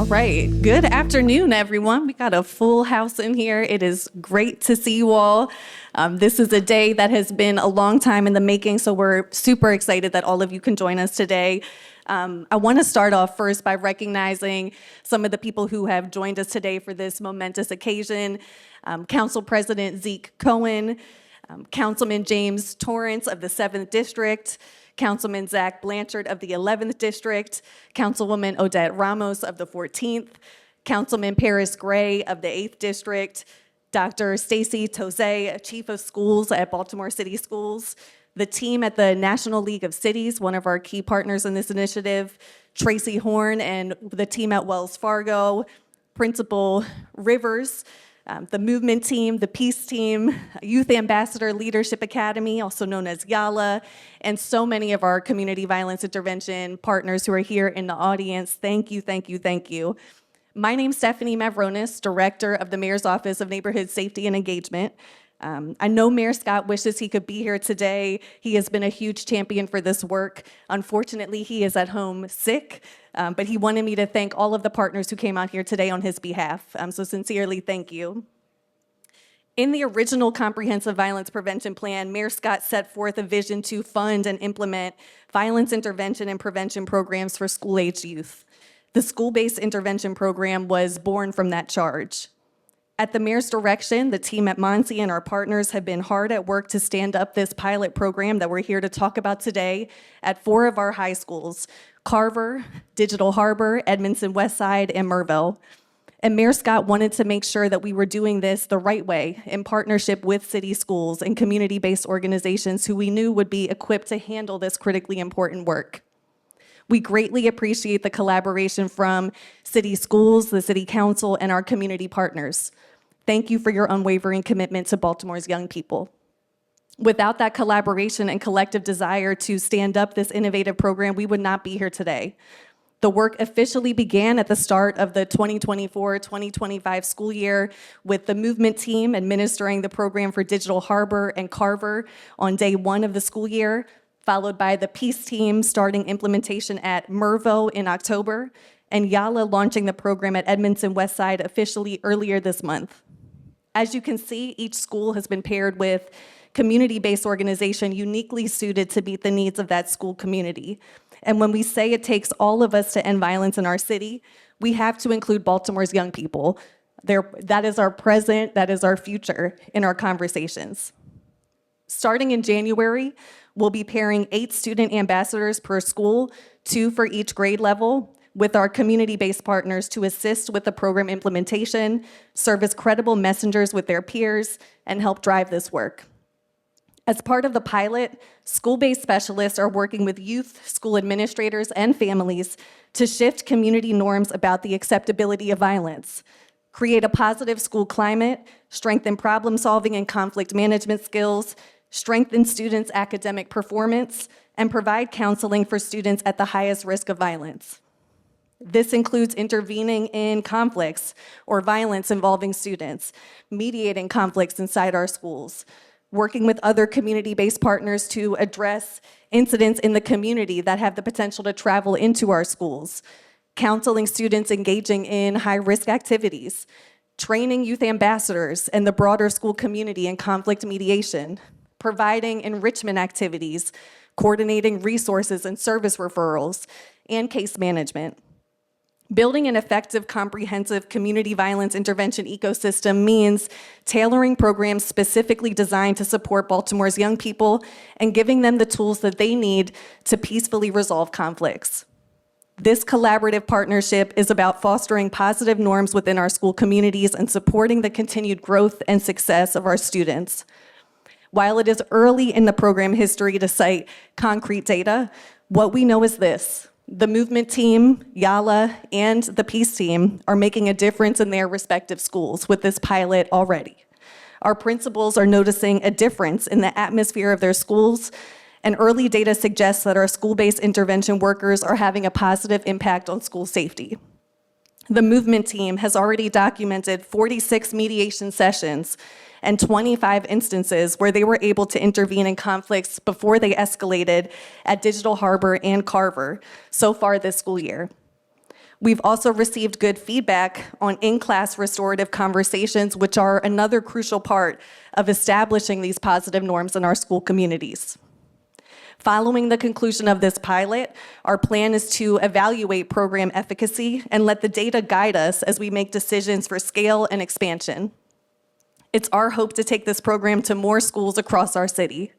right. Good afternoon, everyone. We got a full house in here. It is great to see you all. This is a day that has been a long time in the making, so we're super excited that all of you can join us today. I want to start off first by recognizing some of the people who have joined us today for this momentous occasion. Council President Zeke Cohen, Councilman James Torrance of the 7th District, Councilman Zach Blanchard of the 11th District, Councilwoman Odette Ramos of the 14th, Councilman Paris Gray of the 8th District, Dr. Stacy Tose, Chief of Schools at Baltimore City Schools, the team at the National League of Cities, one of our key partners in this initiative, Tracy Horn and the team at Wells Fargo, Principal Rivers, the movement team, the peace team, Youth Ambassador Leadership Academy, also known as YALA, and so many of our community violence intervention partners who are here in the audience. Thank you, thank you, thank you. My name's Stefanie Mavronis, Director of the Mayor's Office of Neighborhood Safety and Engagement. I know Mayor Scott wishes he could be here today. He has been a huge champion for this work. Unfortunately, he is at home sick, but he wanted me to thank all of the partners who came out here today on his behalf. So sincerely, thank you. In the original Comprehensive Violence Prevention Plan, Mayor Scott set forth a vision to fund and implement violence intervention and prevention programs for school-aged youth. The school-based intervention program was born from that charge. At the mayor's direction, the team at MONSE and our partners have been hard at work to stand up this pilot program that we're here to talk about today at 4 of our high schools: Carver, Digital Harbor, Edmondson Westside, and Merville. And Mayor Scott wanted to make sure that we were doing this the right way in partnership with city schools and community-based organizations who we knew would be equipped to handle this critically important work. We greatly appreciate the collaboration from city schools, the city council, and our community partners. Thank you for your unwavering commitment to Baltimore's young people. Without that collaboration and collective desire to stand up this innovative program, we would not be here today. The work officially began at the start of the 2024-2025 school year with the movement team administering the program for Digital Harbor and Carver on day 1 of the school year, followed by the peace team starting implementation at Merville in October, and YALA launching the program at Edmondson Westside officially earlier this month. As you can see, each school has been paired with community-based organization uniquely suited to meet the needs of that school community. And when we say it takes all of us to end violence in our city, we have to include Baltimore's young people. That is our present, that is our future in our conversations. Starting in January, we'll be pairing 8 student ambassadors per school, 2 for each grade level, with our community-based partners to assist with the program implementation, serve as credible messengers with their peers, and help drive this work. As part of the pilot, school-based specialists are working with youth, school administrators, and families to shift community norms about the acceptability of violence, create a positive school climate, strengthen problem-solving and conflict management skills, strengthen students' academic performance, and provide counseling for students at the highest risk of violence. This includes intervening in conflicts or violence involving students, mediating conflicts inside our schools, working with other community-based partners to address incidents in the community that have the potential to travel into our schools, counseling students engaging in high-risk activities, training youth ambassadors and the broader school community in conflict mediation, providing enrichment activities, coordinating resources and service referrals, and case management. Building an effective, comprehensive community violence intervention ecosystem means tailoring programs specifically designed to support Baltimore's young people and giving them the tools that they need to peacefully resolve conflicts. This collaborative partnership is about fostering positive norms within our school communities and supporting the continued growth and success of our students. While it is early in the program history to cite concrete data, what we know is this: the movement team, YALA, and the peace team are making a difference in their respective schools with this pilot already. Our principals are noticing a difference in the atmosphere of their schools, and early data suggests that our school-based intervention workers are having a positive impact on school safety. The movement team has already documented 46 mediation sessions and 25 instances where they were able to intervene in conflicts before they escalated at Digital Harbor and Carver so far this school year. We've also received good feedback on in-class restorative conversations, which are another crucial part of establishing these positive norms in our school communities. Following the conclusion of this pilot, our plan is to evaluate program efficacy and let the data guide us as we make decisions for scale and expansion. It's our hope to take this program to more schools across our city.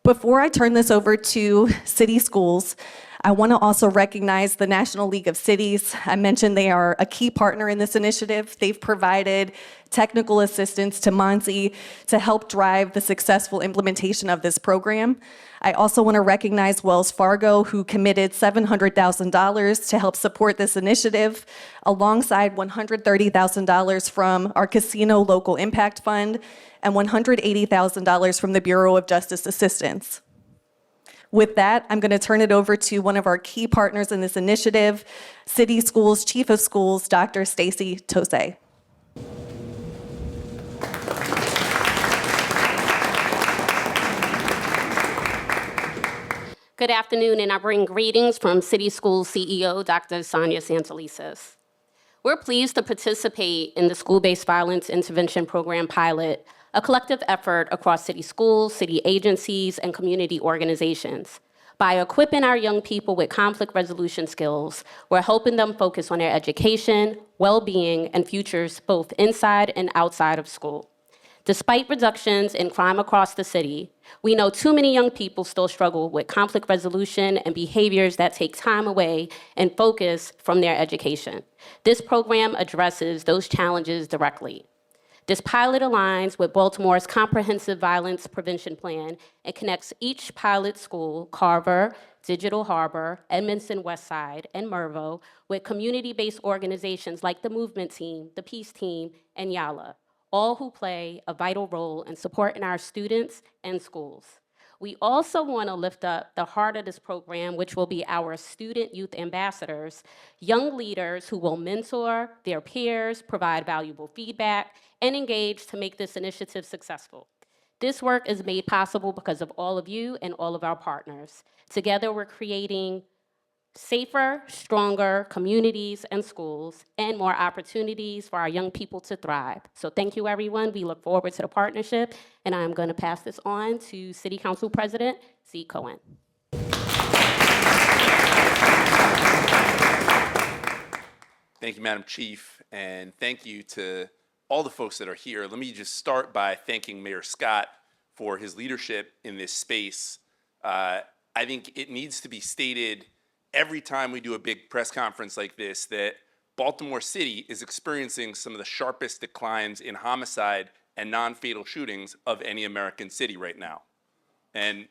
Before I turn this over to city schools, I want to also recognize the National League of Cities. I mentioned they are a key partner in this initiative. They've provided technical assistance to MONSE to help drive the successful implementation of this program. I also want to recognize Wells Fargo, who committed $700,000 to help support this initiative, alongside $130,000 from our Casino Local Impact Fund and $180,000 from the Bureau of Justice Assistance. With that, I'm going to turn it over to one of our key partners in this initiative, City Schools Chief of Schools, Dr. Stacey Tose. Good afternoon, and I bring greetings from City Schools CEO, Dr. Sonja Santelises. We're pleased to participate in the School-Based Violence Intervention Program pilot, a collective effort across city schools, city agencies, and community organizations. By equipping our young people with conflict resolution skills, we're helping them focus on their education, well-being, and futures both inside and outside of school. Despite reductions in crime across the city, we know too many young people still struggle with conflict resolution and behaviors that take time away and focus from their education. This program addresses those challenges directly. This pilot aligns with Baltimore's comprehensive violence prevention plan and connects each pilot school, Carver, Digital Harbor, Edmondson Westside, and Mervo, with community-based organizations like the Movement Team, the Peace Team, and YALA, all who play a vital role in supporting our students and schools. We also want to lift up the heart of this program, which will be our student youth ambassadors, young leaders who will mentor their peers, provide valuable feedback, and engage to make this initiative successful. This work is made possible because of all of you and all of our partners. Together, we're creating safer, stronger communities and schools, and more opportunities for our young people to thrive. So thank you, everyone. We look forward to the partnership, and I'm going to pass this on to City Council President C. Cohen. Thank you, Madam Chief, and thank you to all the folks that are here. Let me just start by thanking Mayor Scott for his leadership in this space. I think it needs to be stated every time we do a big press conference like this that Baltimore City is experiencing some of the sharpest declines in homicide and non-fatal shootings of any American city right now. And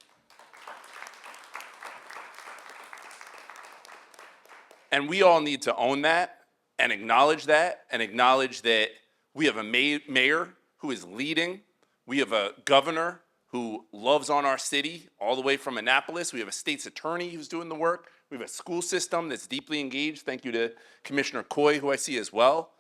we all need to own that and acknowledge that we have a mayor who is leading. We have a governor who loves on our city all the way from Annapolis. We have a state's attorney who's doing the work. We have a school system that's deeply engaged. Thank you to Commissioner Coy, who I see as well.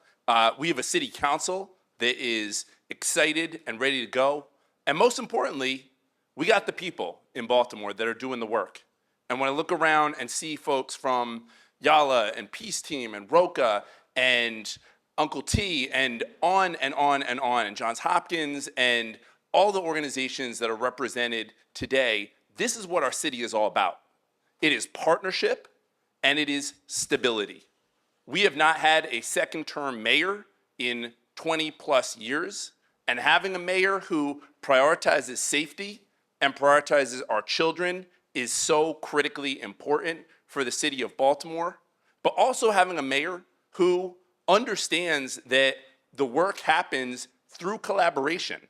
We have a city council that is excited and ready to go. And most importantly, we got the people in Baltimore that are doing the work. And when I look around and see folks from YALA and Peace Team and ROCA and Uncle T and on and on and on, and Johns Hopkins and all the organizations that are represented today, this is what our city is all about. It is partnership and it is stability. We have not had a second-term mayor in 20 plus years, and having a mayor who prioritizes safety and prioritizes our children is so critically important for the city of Baltimore, but also having a mayor who understands that the work happens through collaboration,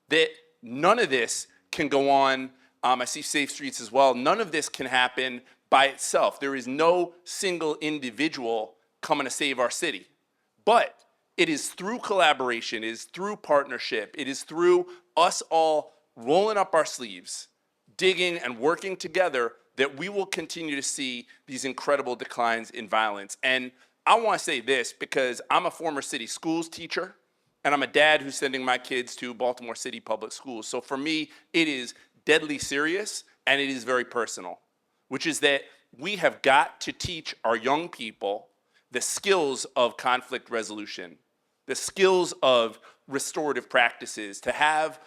that none of this can go on. I see Safe Streets as well. None of this can happen by itself. There is no single individual coming to save our city. But it is through collaboration, it is through partnership, it is through us all rolling up our sleeves, digging and working together that we will continue to see these incredible declines in violence. And I want to say this because I'm a former city schools teacher, and I'm a dad who's sending my kids to Baltimore City Public Schools. So for me, it is deadly serious, and it is very personal, which is that we have got to teach our young people the skills of conflict resolution, the skills of restorative practices, to have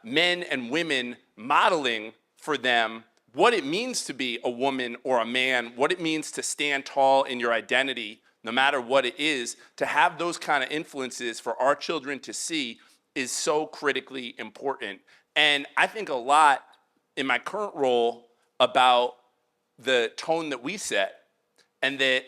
men and women modeling for them what it means to be a woman or a man, what it means to stand tall in your identity, no matter what it is. To have those kind of influences for our children to see is so critically important. And I think a lot in my current role about the tone that we set, and that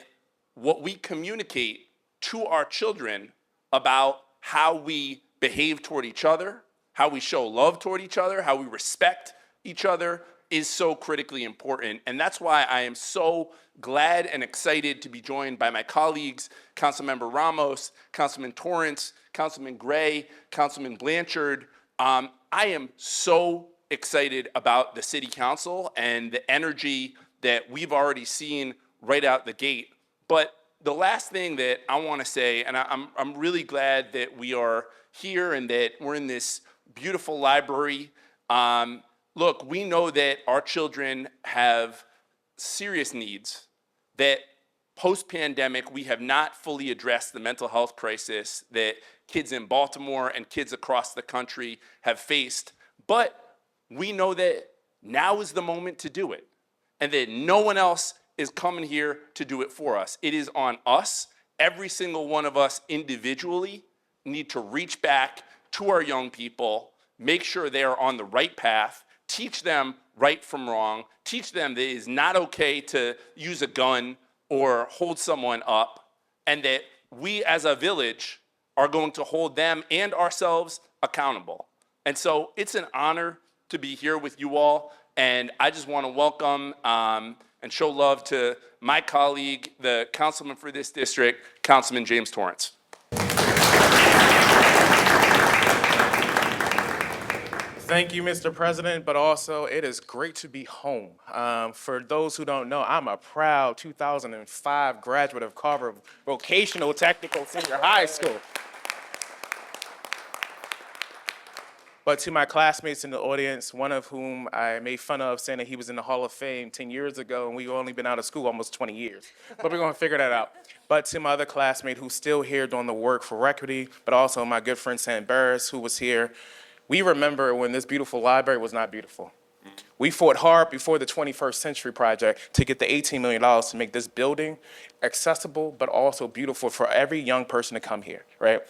what we communicate to our children about how we behave toward each other, how we show love toward each other, how we respect each other, is so critically important. And that's why I am so glad and excited to be joined by my colleagues, Councilmember Ramos, Councilman Torrance, Councilman Gray, Councilman Blanchard. I am so excited about the City Council and the energy that we've already seen right out the gate. But the last thing that I want to say, and I'm really glad that we are here and that we're in this beautiful library. Look, we know that our children have serious needs, that post-pandemic we have not fully addressed the mental health crisis that kids in Baltimore and kids across the country have faced. But we know that now is the moment to do it, and that no one else is coming here to do it for us. It is on us. Every single one of us individually need to reach back to our young people, make sure they are on the right path, teach them right from wrong, teach them that it is not okay to use a gun or hold someone up, and that we as a village are going to hold them and ourselves accountable. And so it's an honor to be here with you all, and I just want to welcome and show love to my colleague, the councilman for this district, Councilman James Torrance. Thank you, Mr. President, but also it is great to be home. For those who don't know, I'm a proud 2005 graduate of Carver Vocational Technical Senior High School. But to my classmates in the audience, one of whom I made fun of saying that he was in the Hall of Fame 10 years ago, and we've only been out of school almost 20 years. But we're gonna figure that out. But to my other classmate who's still here doing the work for equity, but also my good friend Sam Barris, who was here. We remember when this beautiful library was not beautiful. We fought hard before the 21st Century Project to get the $18 million to make this building accessible, but also beautiful for every young person to come here, right?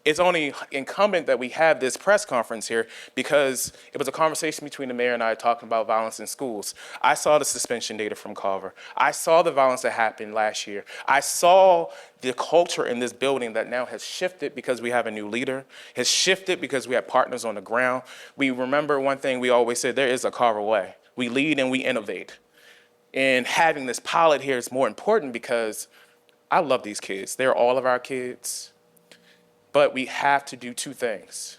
It's only incumbent that we have this press conference here because it was a conversation between the mayor and I talking about violence in schools. I saw the suspension data from Carver. I saw the violence that happened last year. I saw the culture in this building that now has shifted because we have a new leader, has shifted because we have partners on the ground. We remember one thing we always said, there is a Carver way. We lead and we innovate. And having this pilot here is more important because I love these kids. They're all of our kids. But we have to do two things.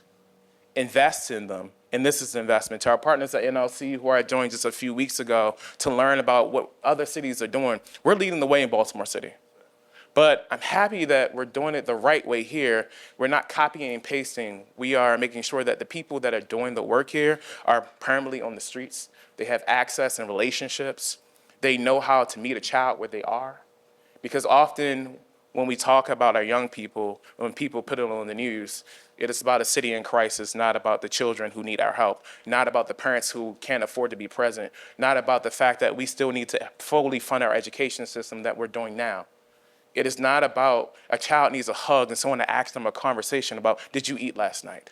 Invest in them, and this is an investment. To our partners at NLC who I joined just a few weeks ago to learn about what other cities are doing, we're leading the way in Baltimore City. But I'm happy that we're doing it the right way here. We're not copying and pasting. We are making sure that the people that are doing the work here are permanently on the streets. They have access and relationships. They know how to meet a child where they are. Because often, when we talk about our young people, when people put it on the news, it is about a city in crisis, not about the children who need our help, not about the parents who can't afford to be present, not about the fact that we still need to fully fund our education system that we're doing now. It is not about a child needs a hug and someone to ask them a conversation about, did you eat last night?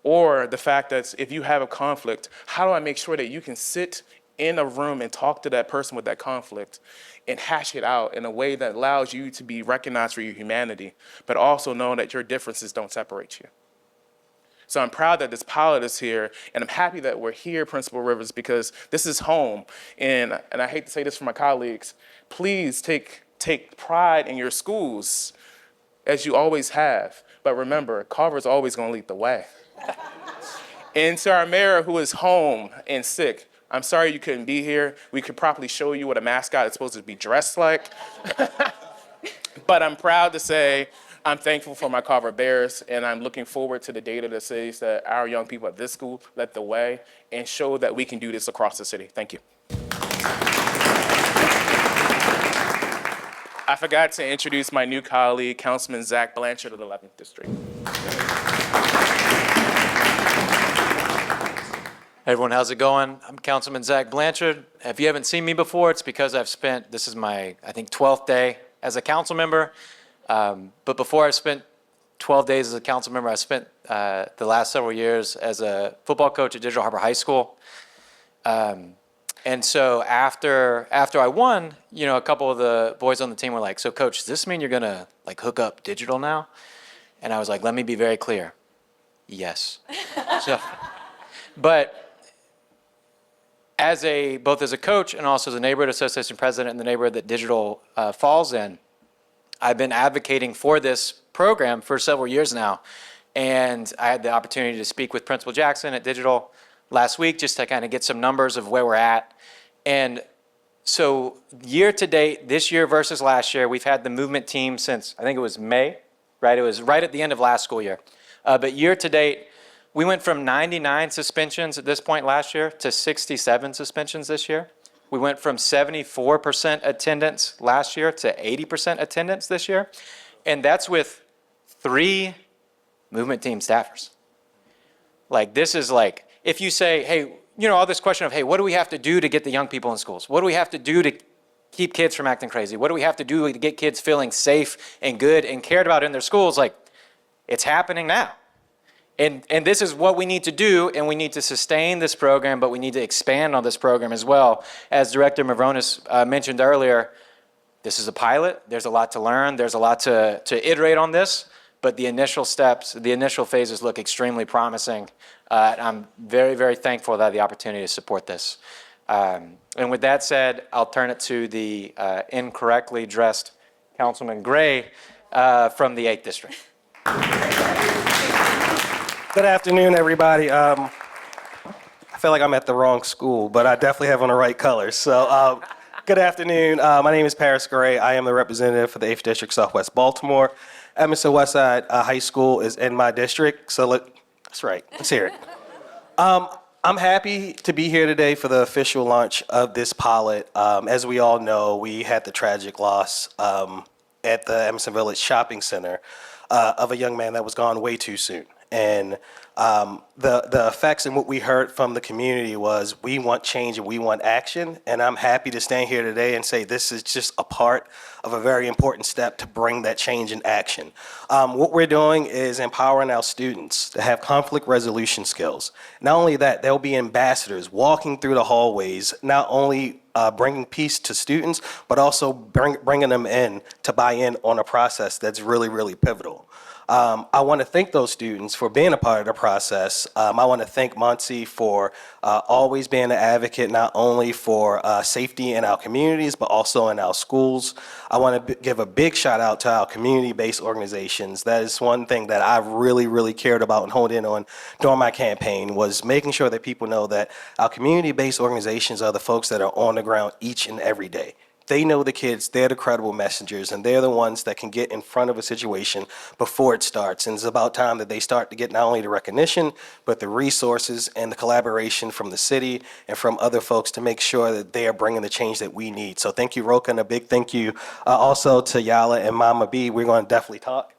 Or the fact that if you have a conflict, how do I make sure that you can sit in a room and talk to that person with that conflict and hash it out in a way that allows you to be recognized for your humanity, but also know that your differences don't separate you. So I'm proud that this pilot is here, and I'm happy that we're here, Principal Rivers, because this is home. And I hate to say this for my colleagues, please take pride in your schools, as you always have. But remember, Carver's always gonna lead the way. And to our mayor who is home and sick, I'm sorry you couldn't be here. We could probably show you what a mascot is supposed to be dressed like. But I'm proud to say I'm thankful for my Carver Bears, and I'm looking forward to the data that says that our young people at this school led the way and show that we can do this across the city. Thank you. I forgot to introduce my new colleague, Councilman Zach Blanchard of the 11th District. Hey everyone, how's it going? I'm Councilman Zach Blanchard. If you haven't seen me before, it's because this is my, I think, 12th day as a council member. But before I spent 12 days as a council member, I spent the last several years as a football coach at Digital Harbor High School. And so after I won, you know, a couple of the boys on the team were like, so coach, does this mean you're gonna like hook up digital now? And I was like, let me be very clear. Yes. But both as a coach and also as a neighborhood association president in the neighborhood that digital falls in, I've been advocating for this program for several years now. And I had the opportunity to speak with Principal Jackson at Digital last week just to kind of get some numbers of where we're at. And so year to date, this year versus last year, we've had the movement team since, I think it was May, right? It was right at the end of last school year. But year to date, we went from 99 suspensions at this point last year to 67 suspensions this year. We went from 74% attendance last year to 80% attendance this year. And that's with 3 movement team staffers. Like, this is like, if you say, hey, you know, all this question of, hey, what do we have to do to get the young people in schools? What do we have to do to keep kids from acting crazy? What do we have to do to get kids feeling safe and good and cared about in their schools? Like, it's happening now. And this is what we need to do, and we need to sustain this program, but we need to expand on this program as well. As Director Mavronis mentioned earlier, this is a pilot. There's a lot to learn. There's a lot to iterate on this, but the initial steps, the initial phases look extremely promising. I'm very, very thankful that I have the opportunity to support this. And with that said, I'll turn it to the incorrectly dressed Councilman Gray from the 8th District. Good afternoon, everybody. I feel like I'm at the wrong school, but I definitely have on the right colors. So good afternoon. My name is Paris Gray. I am the representative for the 8th District, Southwest Baltimore. Emerson Westside High School is in my district, so that's right. Let's hear it. I'm happy to be here today for the official launch of this pilot. As we all know, we had the tragic loss at the Emerson Village Shopping Center of a young man that was gone way too soon. And the effects and what we heard from the community was we want change and we want action. And I'm happy to stand here today and say this is just a part of a very important step to bring that change in action. What we're doing is empowering our students to have conflict resolution skills. Not only that, they'll be ambassadors walking through the hallways, not only bringing peace to students, but also bringing them in to buy in on a process that's really, really pivotal. I want to thank those students for being a part of the process. I want to thank MONSE for always being an advocate, not only for safety in our communities, but also in our schools. I want to give a big shout out to our community-based organizations. That is one thing that I've really, really cared about and honed in on during my campaign, was making sure that people know that our community-based organizations are the folks that are on the ground each and every day. They know the kids, they're the credible messengers, and they're the ones that can get in front of a situation before it starts. And it's about time that they start to get not only the recognition, but the resources and the collaboration from the city and from other folks to make sure that they are bringing the change that we need. So thank you, Roka, and a big thank you also to Yala and Mama B. We're going to definitely talk.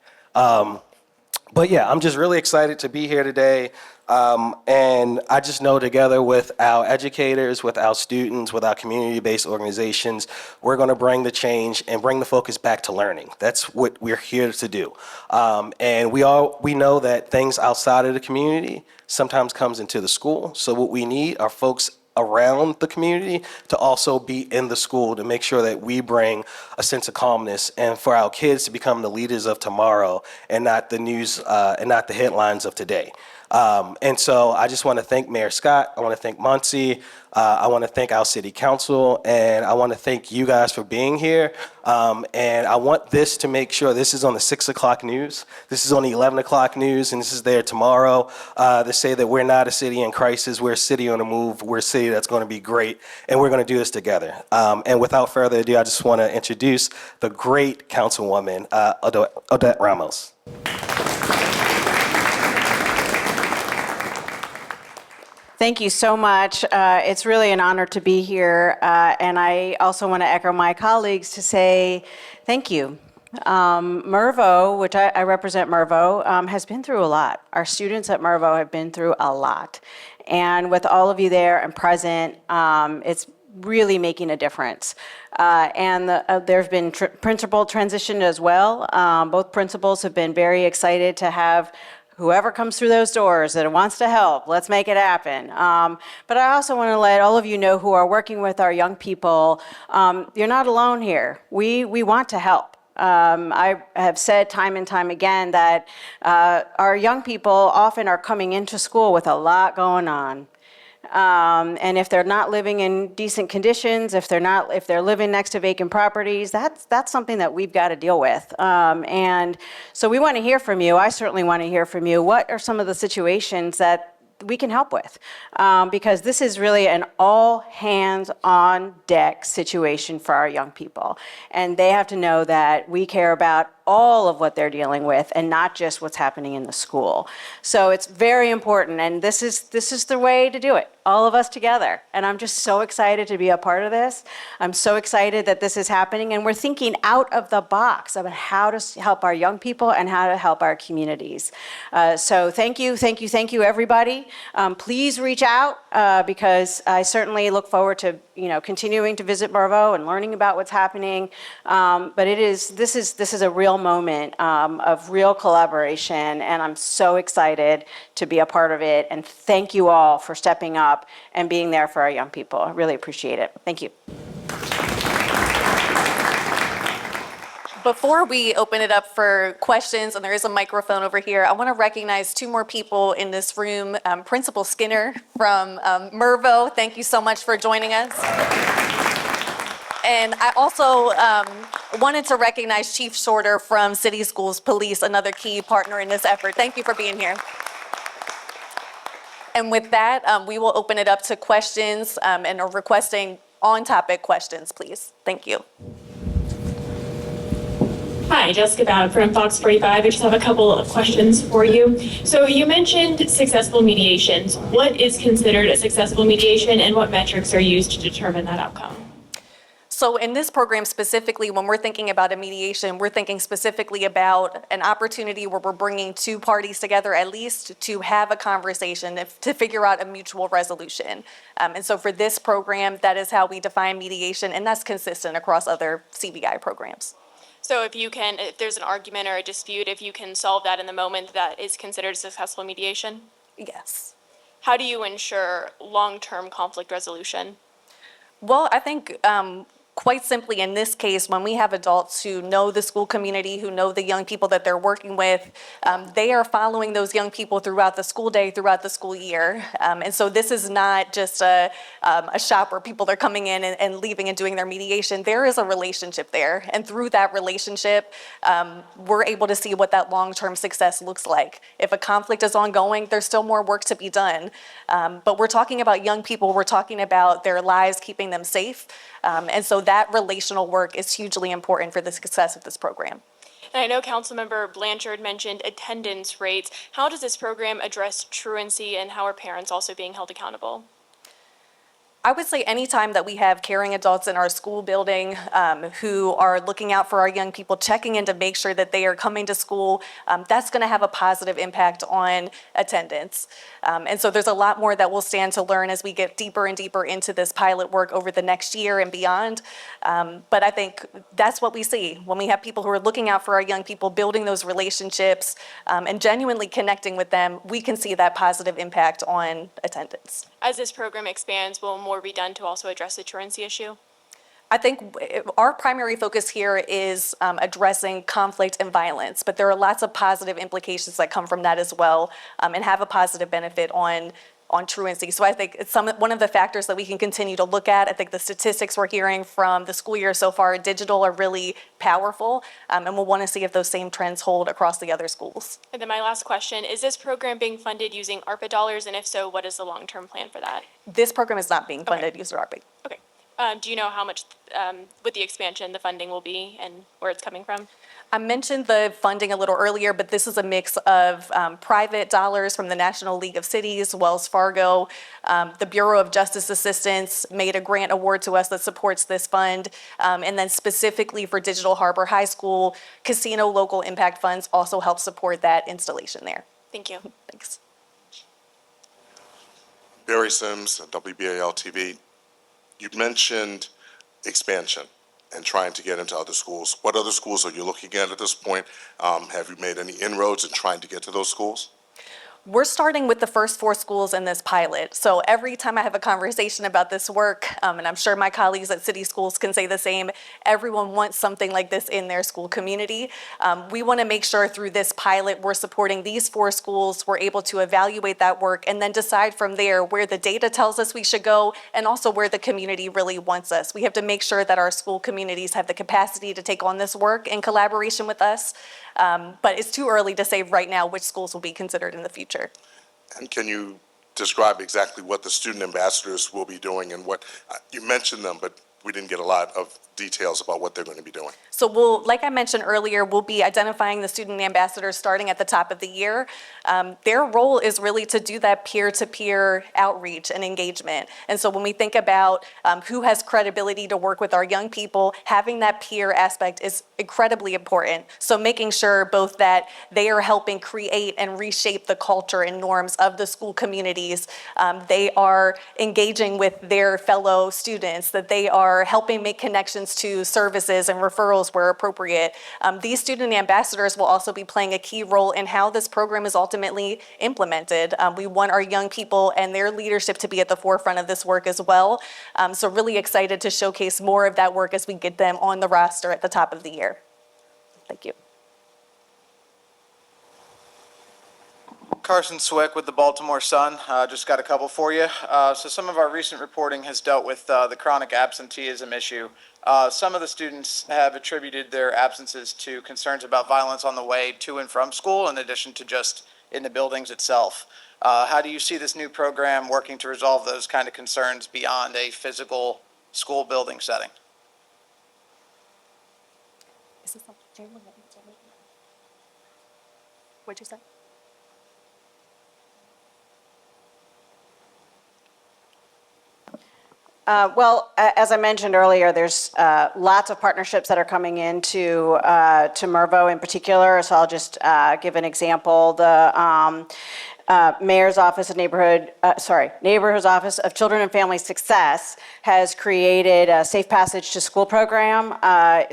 But yeah, I'm just really excited to be here today. And I just know together with our educators, with our students, with our community-based organizations, we're going to bring the change and bring the focus back to learning. That's what we're here to do. And we know that things outside of the community sometimes comes into the school. So what we need are folks around the community to also be in the school to make sure that we bring a sense of calmness and for our kids to become the leaders of tomorrow and not the news and not the headlines of today. And so I just want to thank Mayor Scott. I want to thank MONSE. I want to thank our city council, and I want to thank you guys for being here. And I want this to make sure this is on the 6 o'clock news. This is on the 11 o'clock news, and this is there tomorrow to say that we're not a city in crisis. We're a city on the move. We're a city that's going to be great, and we're going to do this together. And without further ado, I just want to introduce the great councilwoman, Odette Ramos. Thank you so much. It's really an honor to be here. And I also want to echo my colleagues to say thank you. Mervo, which I represent Mervo, has been through a lot. Our students at Mervo have been through a lot. And with all of you there and present, it's really making a difference. There's been principal transition as well. Both principals have been very excited to have whoever comes through those doors that wants to help, let's make it happen. But I also want to let all of you know who are working with our young people, you're not alone here. We want to help. I have said time and time again that our young people often are coming into school with a lot going on. And if they're not living in decent conditions, if they're living next to vacant properties, that's something that we've got to deal with. And so we want to hear from you. I certainly want to hear from you. What are some of the situations that we can help with? Because this is really an all hands on deck situation for our young people. And they have to know that we care about all of what they're dealing with and not just what's happening in the school. So it's very important, and this is the way to do it, all of us together. And I'm just so excited to be a part of this. I'm so excited that this is happening, and we're thinking out of the box about how to help our young people and how to help our communities. So thank you, everybody. Please reach out because I certainly look forward to continuing to visit Mervo and learning about what's happening. But this is a real moment of real collaboration, and I'm so excited to be a part of it. And thank you all for stepping up and being there for our young people. I really appreciate it. Thank you. Before we open it up for questions, and there is a microphone over here, I want to recognize two more people in this room. Principal Skinner from Mervo, thank you so much for joining us. And I also wanted to recognize Chief Shorter from City Schools Police, another key partner in this effort. Thank you for being here. And with that, we will open it up to questions and are requesting on-topic questions, please. Thank you. Hi, Jessica Babb from Fox 45. I just have a couple of questions for you. So you mentioned successful mediations. What is considered a successful mediation, and what metrics are used to determine that outcome? So in this program specifically, when we're thinking about a mediation, we're thinking specifically about an opportunity where we're bringing two parties together at least to have a conversation, to figure out a mutual resolution. And so for this program, that is how we define mediation, and that's consistent across other CBI programs. So if there's an argument or a dispute, if you can solve that in the moment, that is considered successful mediation? Yes. How do you ensure long-term conflict resolution? Well, I think quite simply in this case, when we have adults who know the school community, who know the young people that they're working with, they are following those young people throughout the school day, throughout the school year. And so this is not just a shop where people are coming in and leaving and doing their mediation. There is a relationship there. And through that relationship, we're able to see what that long-term success looks like. If a conflict is ongoing, there's still more work to be done. But we're talking about young people. We're talking about their lives, keeping them safe. And so that relational work is hugely important for the success of this program. And I know Councilmember Blanchard mentioned attendance rates. How does this program address truancy, and how are parents also being held accountable? I would say anytime that we have caring adults in our school building who are looking out for our young people, checking in to make sure that they are coming to school, that's going to have a positive impact on attendance. And so there's a lot more that we'll stand to learn as we get deeper and deeper into this pilot work over the next year and beyond. But I think that's what we see when we have people who are looking out for our young people, building those relationships and genuinely connecting with them, we can see that positive impact on attendance. As this program expands, will more be done to also address the truancy issue? I think our primary focus here is addressing conflict and violence, but there are lots of positive implications that come from that as well and have a positive benefit on truancy. So I think it's one of the factors that we can continue to look at. I think the statistics we're hearing from the school year so far, digital, are really powerful, and we'll want to see if those same trends hold across the other schools. And then my last question, is this program being funded using ARPA dollars, and if so, what is the long-term plan for that? This program is not being funded using ARPA. Okay. Do you know how much, with the expansion, the funding will be and where it's coming from? I mentioned the funding a little earlier, but this is a mix of private dollars from the National League of Cities, Wells Fargo. The Bureau of Justice Assistance made a grant award to us that supports this fund. And then specifically for Digital Harbor High School, Casino Local Impact Funds also help support that installation there. Thank you. Thanks. Barry Sims, WBAL TV. You mentioned expansion and trying to get into other schools. What other schools are you looking at this point? Have you made any inroads in trying to get to those schools? We're starting with the first 4 schools in this pilot. So every time I have a conversation about this work, and I'm sure my colleagues at city schools can say the same, everyone wants something like this in their school community. We want to make sure through this pilot, we're supporting these 4 schools, we're able to evaluate that work and then decide from there where the data tells us we should go and also where the community really wants us. We have to make sure that our school communities have the capacity to take on this work in collaboration with us. But it's too early to say right now which schools will be considered in the future. And can you describe exactly what the student ambassadors will be doing and what, you mentioned them, but we didn't get a lot of details about what they're going to be doing. So like I mentioned earlier, we'll be identifying the student ambassadors starting at the top of the year. Their role is really to do that peer-to-peer outreach and engagement. And so when we think about who has credibility to work with our young people, having that peer aspect is incredibly important. So making sure both that they are helping create and reshape the culture and norms of the school communities, they are engaging with their fellow students, that they are helping make connections to services and referrals where appropriate. These student ambassadors will also be playing a key role in how this program is ultimately implemented. We want our young people and their leadership to be at the forefront of this work as well. So really excited to showcase more of that work as we get them on the roster at the top of the year. Thank you. Carson Swick with the Baltimore Sun. Just got a couple for you. So some of our recent reporting has dealt with the chronic absenteeism issue. Some of the students have attributed their absences to concerns about violence on the way to and from school, in addition to just in the buildings itself. How do you see this new program working to resolve those kind of concerns beyond a physical school building setting? Is this what'd you say? Well, as I mentioned earlier, there's lots of partnerships that are coming into to MRVO in particular. So I'll just give an example. The Mayor's Office of Neighborhood's Office of Children and Family Success has created a Safe Passage to School program and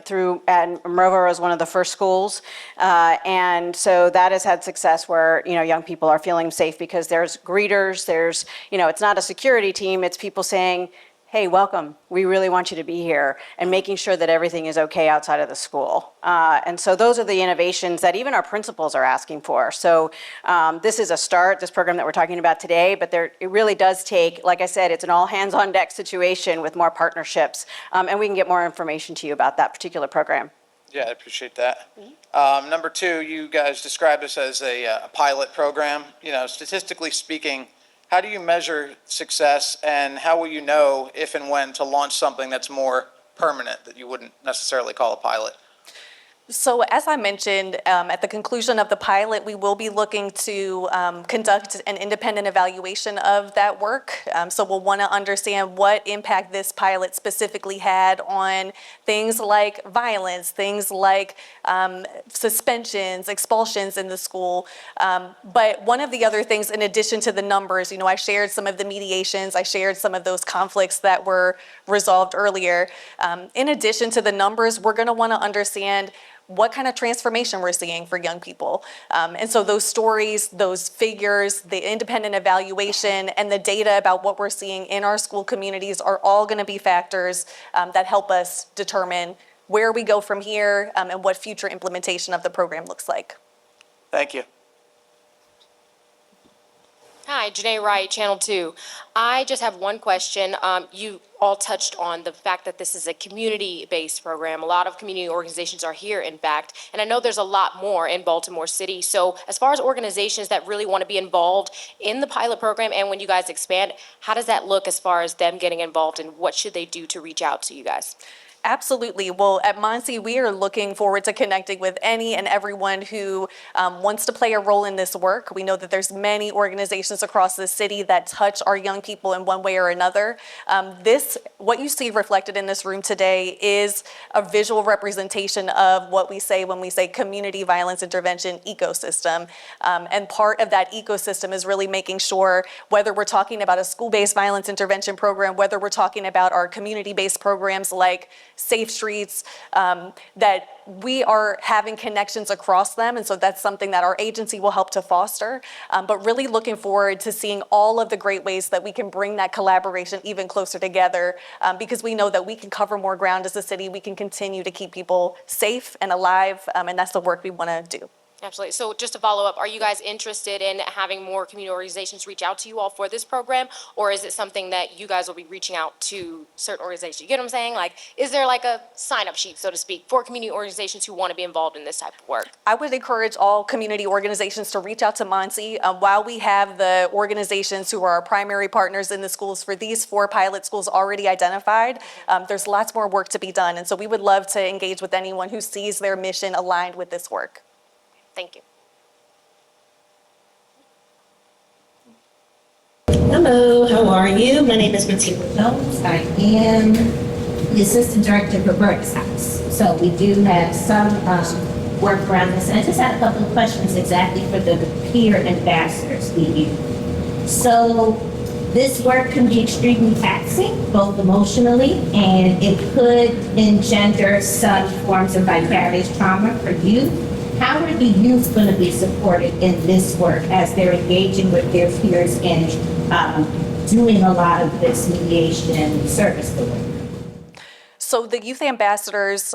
MRVO is one of the first schools. And so that has had success where, young people are feeling safe because there's greeters, there's, it's not a security team, it's people saying, hey, welcome, we really want you to be here, and making sure that everything is okay outside of the school. And so those are the innovations that even our principals are asking for. So this is a start, this program that we're talking about today, but it really does take, like I said, it's an all hands on deck situation with more partnerships, and we can get more information to you about that particular program. Yeah, I appreciate that. Number two, you guys described this as a pilot program. Statistically speaking, how do you measure success, and how will you know if and when to launch something that's more permanent that you wouldn't necessarily call a pilot? So as I mentioned, at the conclusion of the pilot, we will be looking to conduct an independent evaluation of that work. So we'll want to understand what impact this pilot specifically had on things like violence, things like suspensions, expulsions in the school. But one of the other things, in addition to the numbers, I shared some of the mediations, I shared some of those conflicts that were resolved earlier. In addition to the numbers, we're going to want to understand what kind of transformation we're seeing for young people. And so those stories, those figures, the independent evaluation, and the data about what we're seeing in our school communities are all going to be factors that help us determine where we go from here and what future implementation of the program looks like. Thank you. Hi, Janae Wright, Channel 2. I just have one question. You all touched on the fact that this is a community-based program. A lot of community organizations are here, in fact, and I know there's a lot more in Baltimore City. So as far as organizations that really want to be involved in the pilot program and when you guys expand, how does that look as far as them getting involved, and what should they do to reach out to you guys? Absolutely. Well, at MONSE, we are looking forward to connecting with any and everyone who wants to play a role in this work. We know that there's many organizations across the city that touch our young people in one way or another. What you see reflected in this room today is a visual representation of what we say when we say community violence intervention ecosystem. And part of that ecosystem is really making sure, whether we're talking about a school-based violence intervention program, whether we're talking about our community-based programs like Safe Streets, that we are having connections across them. And so that's something that our agency will help to foster. But really looking forward to seeing all of the great ways that we can bring that collaboration even closer together, because we know that we can cover more ground as a city. We can continue to keep people safe and alive. And that's the work we want to do. Absolutely. So just to follow up, are you guys interested in having more community organizations reach out to you all for this program? Or is it something that you guys will be reaching out to certain organizations? You get what I'm saying? Like, is there like a sign-up sheet, so to speak, for community organizations who want to be involved in this type of work? I would encourage all community organizations to reach out to MONSE. While we have the organizations who are our primary partners in the schools for these 4 pilot schools already identified, there's lots more work to be done. And so we would love to engage with anyone who sees their mission aligned with this work. Thank you. Hello, how are you? My name is Matilda Jones. I am the Assistant Director for Burke's House. So we do have some work around this. And I just had a couple of questions exactly for the peer ambassadors we use. So this work can be extremely taxing, both emotionally, and it could engender some forms of vicarious trauma for you. How are the youth going to be supported in this work as they're engaging with their peers and doing a lot of this mediation service work? So the youth ambassadors,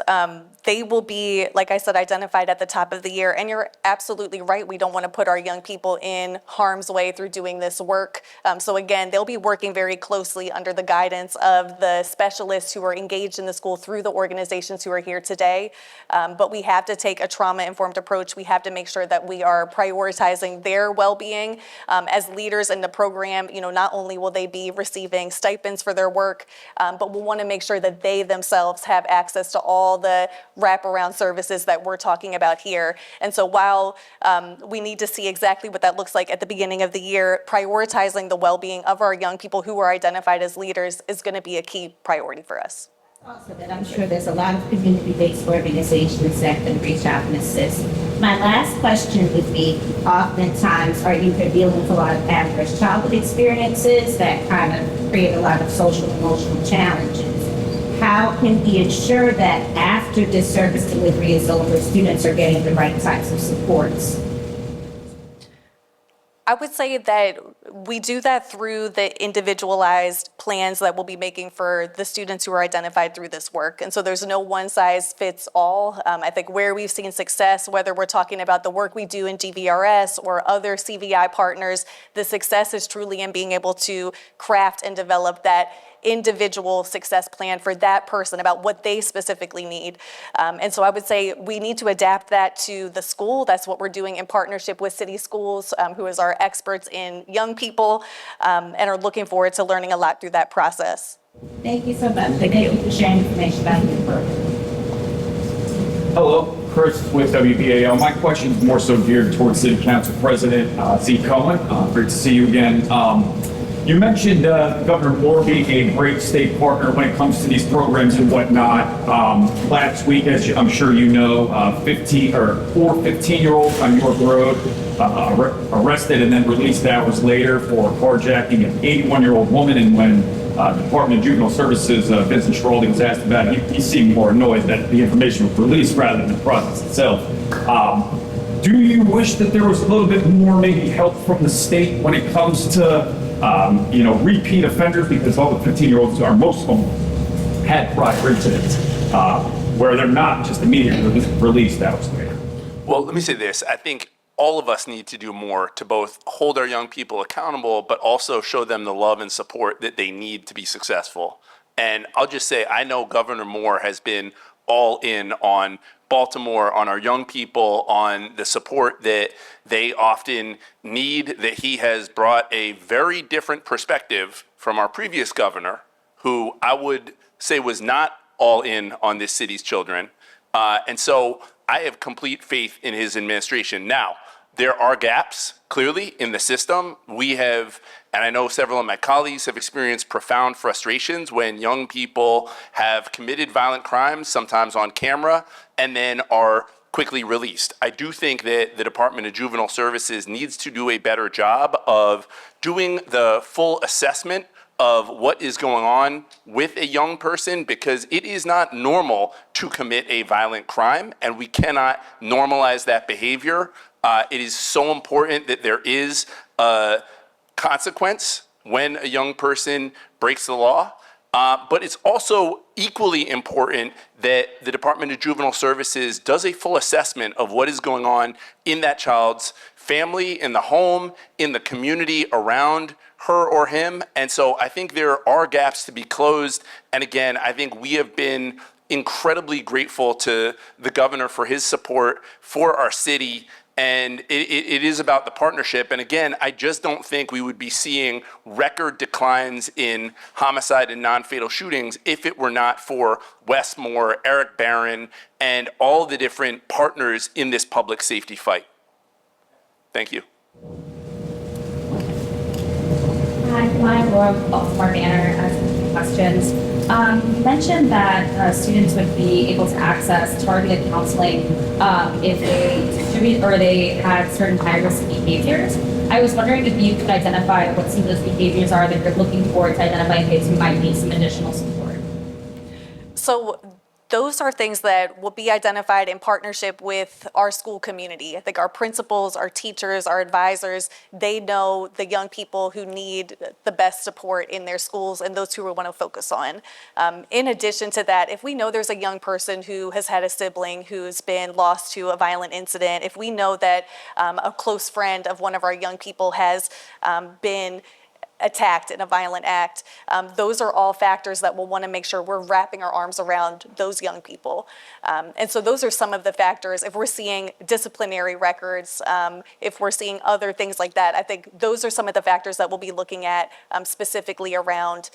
they will be, like I said, identified at the top of the year. And you're absolutely right. We don't want to put our young people in harm's way through doing this work. So again, they'll be working very closely under the guidance of the specialists who are engaged in the school through the organizations who are here today. But we have to take a trauma-informed approach. We have to make sure that we are prioritizing their well-being. As leaders in the program, not only will they be receiving stipends for their work, but we'll want to make sure that they themselves have access to all the wraparound services that we're talking about here. And so while we need to see exactly what that looks like at the beginning of the year, prioritizing the well-being of our young people who are identified as leaders is going to be a key priority for us. Also, that I'm sure there's a lot of community-based organizations that can reach out and assist. My last question would be, oftentimes are you dealing with a lot of adverse childhood experiences that kind of create a lot of social and emotional challenges? How can we ensure that after this service delivery is over, students are getting the right types of supports? I would say that we do that through the individualized plans that we'll be making for the students who are identified through this work. And so there's no one size fits all. I think where we've seen success, whether we're talking about the work we do in GVRS or other CVI partners, the success is truly in being able to craft and develop that individual success plan for that person about what they specifically need. And so I would say we need to adapt that to the school. That's what we're doing in partnership with City Schools, who is our experts in young people, and are looking forward to learning a lot through that process. Thank you so much. Thank you for sharing information about your work. Hello, Chris with WBAL. My question is more so geared towards City Council President Z. Cohen. Great to see you again. You mentioned Governor Moore being a great state partner when it comes to these programs and whatnot. Last week, as I'm sure you know, 4 15-year-olds on York Road arrested and then released hours later for carjacking an 81-year-old woman. And when Department of Juvenile Services, Vincent Schiraldi, was asked about it, he seemed more annoyed that the information was released rather than the process itself. Do you wish that there was a little bit more maybe help from the state when it comes to repeat offenders, because all the 15-year-olds most of them had prior incidents where they're not just immediately released hours later? Well, let me say this. I think all of us need to do more to both hold our young people accountable, but also show them the love and support that they need to be successful. And I'll just say, I know Governor Moore has been all in on Baltimore, on our young people, on the support that they often need, that he has brought a very different perspective from our previous governor, who I would say was not all in on this city's children. And so I have complete faith in his administration. Now, there are gaps, clearly, in the system. We have, and I know several of my colleagues have experienced profound frustrations when young people have committed violent crimes, sometimes on camera, and then are quickly released. I do think that the Department of Juvenile Services needs to do a better job of doing the full assessment of what is going on with a young person, because it is not normal to commit a violent crime, and we cannot normalize that behavior. It is so important that there is a consequence when a young person breaks the law, but it's also equally important that the Department of Juvenile Services does a full assessment of what is going on in that child's family, in the home, in the community around her or him. And so I think there are gaps to be closed. And again, I think we have been incredibly grateful to the governor for his support for our city. And it is about the partnership. And again, I just don't think we would be seeing record declines in homicide and non-fatal shootings if it were not for Wes Moore, Eric Barron, and all the different partners in this public safety fight. Thank you. Hi, I'm Laura from Baltimore Manor. I have some questions. You mentioned that students would be able to access targeted counseling if they distribute or they had certain high-risk behaviors. I was wondering if you could identify what some of those behaviors are that you're looking for to identify kids who might need some additional support. So those are things that will be identified in partnership with our school community. I think our principals, our teachers, our advisors, they know the young people who need the best support in their schools and those who we want to focus on. In addition to that, if we know there's a young person who has had a sibling who's been lost to a violent incident, if we know that a close friend of one of our young people has been attacked in a violent act, those are all factors that we'll want to make sure we're wrapping our arms around those young people. And so those are some of the factors. If we're seeing disciplinary records, if we're seeing other things like that, I think those are some of the factors that we'll be looking at specifically around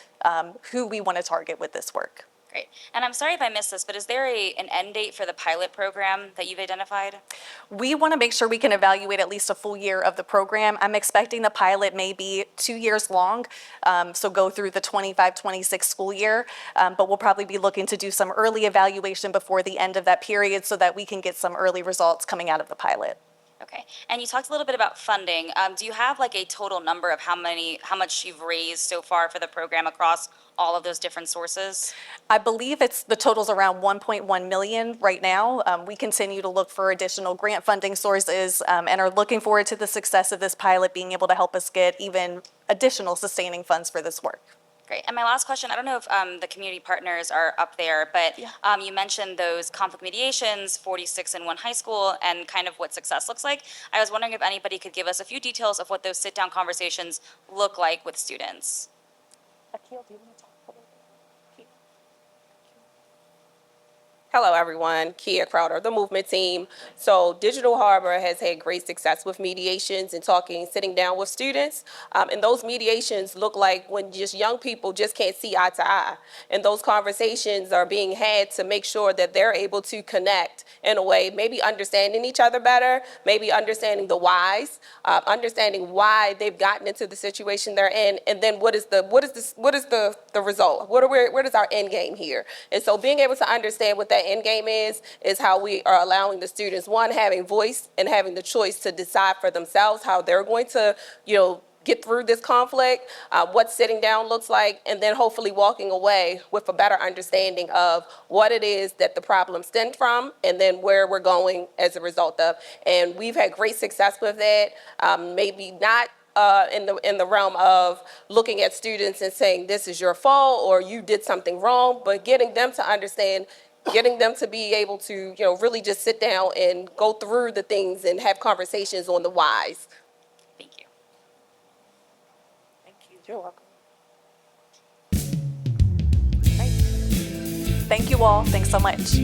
who we want to target with this work. Great. And I'm sorry if I missed this, but is there an end date for the pilot program that you've identified? We want to make sure we can evaluate at least a full year of the program. I'm expecting the pilot may be 2 years long, so go through the 25-26 school year, but we'll probably be looking to do some early evaluation before the end of that period so that we can get some early results coming out of the pilot. Okay. And you talked a little bit about funding. Do you have like a total number of how much you've raised so far for the program across all of those different sources? I believe the total's around 1.1 million right now. We continue to look for additional grant funding sources and are looking forward to the success of this pilot being able to help us get even additional sustaining funds for this work. Great. And my last question, I don't know if the community partners are up there, but you mentioned those conflict mediations, 46 in one high school, and kind of what success looks like. I was wondering if anybody could give us a few details of what those sit-down conversations look like with students. Akil, do you want to talk a little bit? Hello, everyone. Kia Crowder, the movement team. So Digital Harbor has had great success with mediations and sitting down with students. And those mediations look like when just young people just can't see eye to eye. And those conversations are being had to make sure that they're able to connect in a way, maybe understanding each other better, maybe understanding the whys, understanding why they've gotten into the situation they're in, and then what is the result? What is our end game here? And so being able to understand what that end game is how we are allowing the students, one, having voice and having the choice to decide for themselves how they're going to, get through this conflict, what sitting down looks like, and then hopefully walking away with a better understanding of what it is that the problem stemmed from and then where we're going as a result of. And we've had great success with that, maybe not in the realm of looking at students and saying this is your fault or you did something wrong, but getting them to understand, getting them to be able to, really just sit down and go through the things and have conversations on the whys. Thank you. Thank you. You're welcome. Great. Thank you all. Thanks so much.